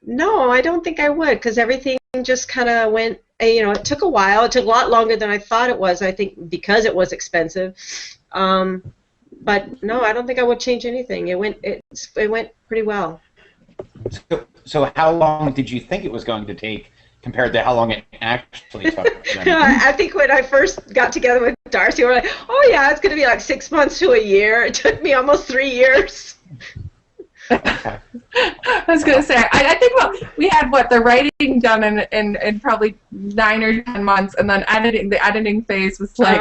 no, I don't think I would, because everything just kind of went. You know, it took a while. It took a lot longer than I thought it was. I think because it was expensive. But no, I don't think I would change anything. It went pretty well. So how long did you think it was going to take compared to how long it actually took? I think when I first got together with Darcy, we were like, oh yeah, it's going to be like 6 months to a year. It took me almost 3 years. Okay. I was going to say, I think we had the writing done in probably 9 or 10 months, and then the editing phase was like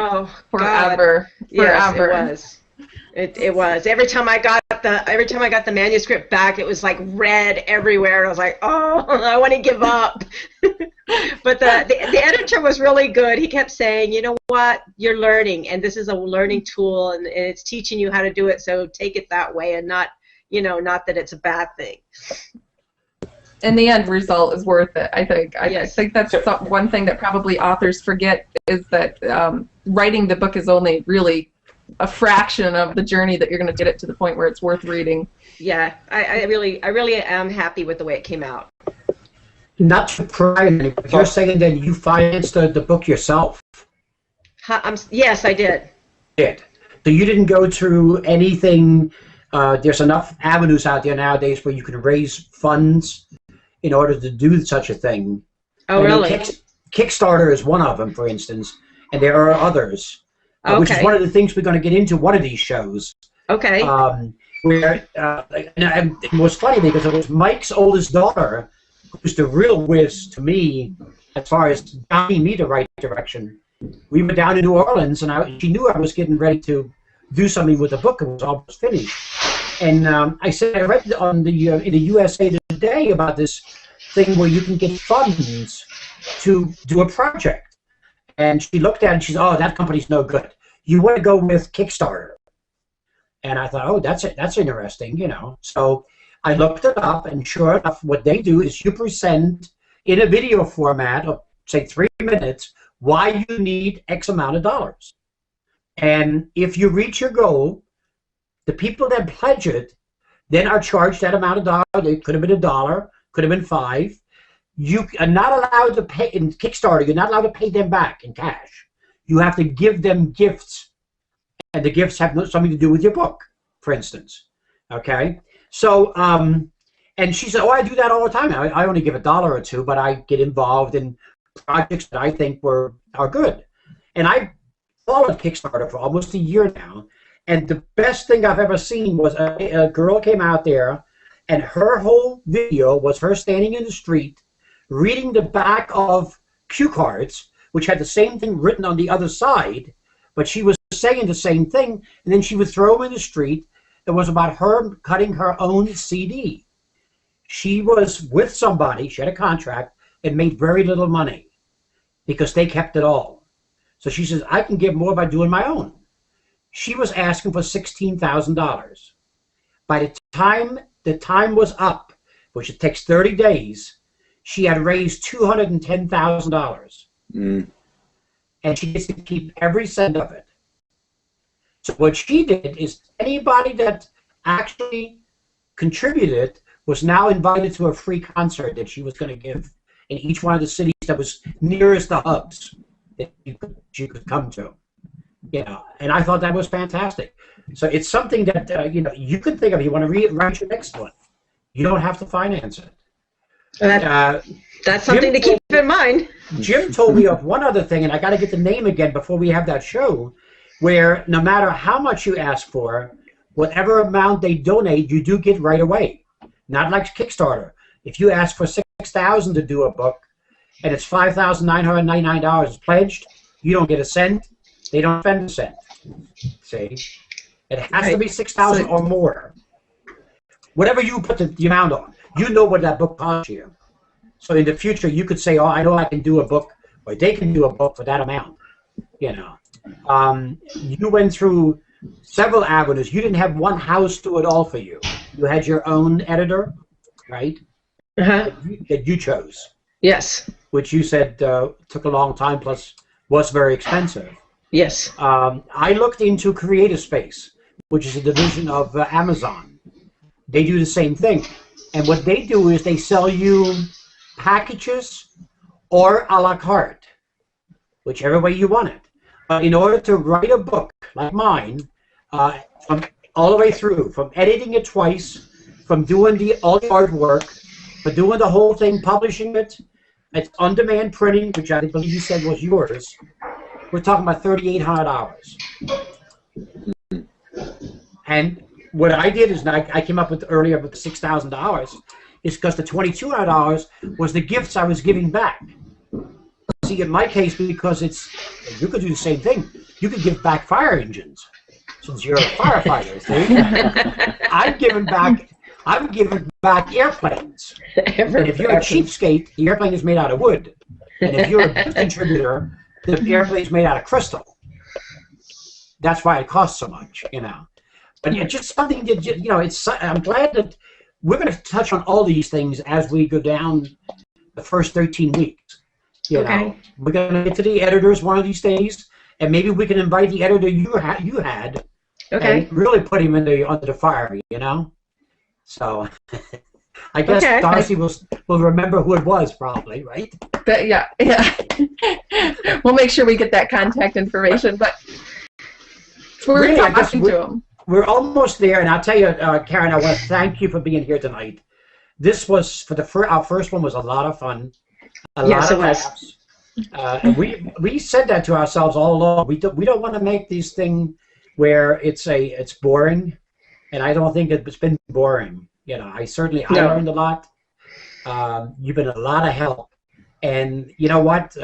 forever. Yes, it was. It was. Every time I got the manuscript back, it was like red everywhere, and I was like, oh, I want to give up. But the editor was really good. He kept saying, you know what, you're learning, and this is a learning tool, and it's teaching you how to do it. So take it that way, and not that it's a bad thing. And the end result is worth it, I think. Yes. I think that's one thing that probably authors forget, is that writing the book is only really a fraction of the journey that you're going to get it to the point where it's worth reading. Yeah, I really am happy with the way it came out. Not to pry on it, but you're saying that you financed the book yourself. Yes, I did. So you didn't go through anything. There's enough avenues out there nowadays where you can raise funds in order to do such a thing. Oh, really? Kickstarter is one of them, for instance, and there are others. Which is one of the things we're going to get into one of these shows. Okay. And it was funny because it was Mike's oldest daughter who's the real whiz to me as far as guiding me the right direction. We were down in New Orleans, and she knew I was getting ready to do something with the book. It was almost finished. And I said, I read in the USA Today about this thing where you can get funds to do a project. And she looked at it and she said, oh, that company's no good. you want to go with Kickstarter. And I thought, oh, that's interesting, you know. So I looked it up, and sure enough, what they do is you present in a video format of, say, 3 minutes, why you need X amount of dollars. And if you reach your goal, the people that pledge it then are charged that amount of dollars. It could have been $1, could have been $5. You are not allowed to pay in Kickstarter. You're not allowed to pay them back in cash. You have to give them gifts, and the gifts have something to do with your book, for instance. Okay, so and she said, "Oh, I do that all the time. I only give $1 or $2, but I get involved in projects that I think are good." And I followed Kickstarter for almost a year now, and the best thing I've ever seen was a girl came out there, and her whole video was her standing in the street reading the back of cue cards, which had the same thing written on the other side, but she was saying the same thing, and then she would throw them in the street. It was about her cutting her own CD. She was with somebody, she had a contract, and made very little money because they kept it all. So she says, I can give more by doing my own. She was asking for $16,000. By the time the time was up, which it takes 30 days, she had raised $210,000. And she gets to keep every cent of it. So what she did is anybody that actually contributed was now invited to a free concert that she was going to give in each one of the cities that was nearest the hubs that she could come to. You know, and I thought that was fantastic. So it's something that you know, you could think of. You want to write your next one. You don't have to finance it. That's something to keep in mind. Jim told me of one other thing, and I got to get the name again before we have that show, where no matter how much you ask for, whatever amount they donate, you do get right away. Not like Kickstarter. If you ask for $6,000 to do a book, and it's $5,999 pledged, you don't get a cent. They don't spend a cent. See, it has to be $6,000 or more. Whatever you put the amount on, you know what that book costs you. So in the future, you could say, "Oh, I know I can do a book, or they can do a book for that amount." You know, you went through several avenues. You didn't have one house do it all for you. You had your own editor, right? That you chose. Yes. Which you said took a long time, plus was very expensive. Yes. I looked into Creative Space, which is a division of Amazon. They do the same thing. And what they do is they sell you packages or a la carte, whichever way you want it. In order to write a book like mine, from all the way through, from editing it twice, from doing all the artwork, for doing the whole thing, publishing it, it's on-demand printing, which I believe you said was yours. We're talking about $3,800. And what I did is, I came up with earlier with the $6,000, is because the $2,200 was the gifts I was giving back. See, in my case, because you could do the same thing. You could give back fire engines, since you're a firefighter. See, I'm giving back airplanes. And if you're a cheapskate, the airplane is made out of wood. And if you're a big contributor, the airplane is made out of crystal. That's why it costs so much, you know. But it's just something that, you know, I'm glad that we're going to touch on all these things as we go down the first 13 weeks. You know, we're going to get to the editors one of these days, and maybe we can invite the editor you had, and really put him under the fire, you know. So I guess Darcy will remember who it was, probably, right? Yeah. We'll make sure we get that contact information, but we're really, talking to him. We're almost there, and I'll tell you, Karen, I want to thank you for being here tonight. This was, our first one was a lot of fun. Yes, it was. And we said that to ourselves all along. We don't want to make these things where it's boring, and I don't think it's been boring. You know, I learned a lot. You've been a lot of help, and you know what?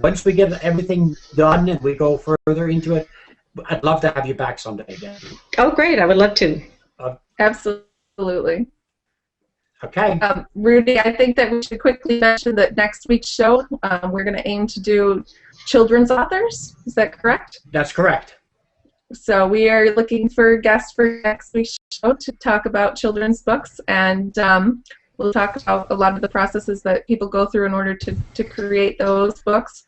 Once we get everything done and we go further into it, I'd love to have you back someday again. Oh, great! I would love to. Absolutely. Okay. Rudy, I think that we should quickly mention that next week's show, we're going to aim to do children's authors. Is that correct? That's correct. So we are looking for guests for next week's show to talk about children's books, and we'll talk about a lot of the processes that people go through in order to create those books.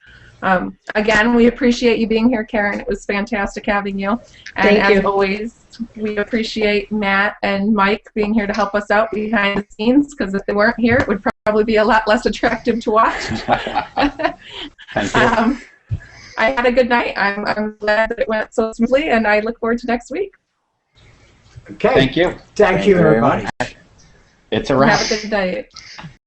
Again, we appreciate you being here, Karen. It was fantastic having you. And Thank you. as always, we appreciate Matt and Mike being here to help us out behind the scenes, because if they weren't here, it would probably be a lot less attractive to watch. Thank you. I had a good night. I'm glad that it went so smoothly, and I look forward to next week. Okay. Thank you. Thank you, very everybody. much. It's a wrap. Have a good night.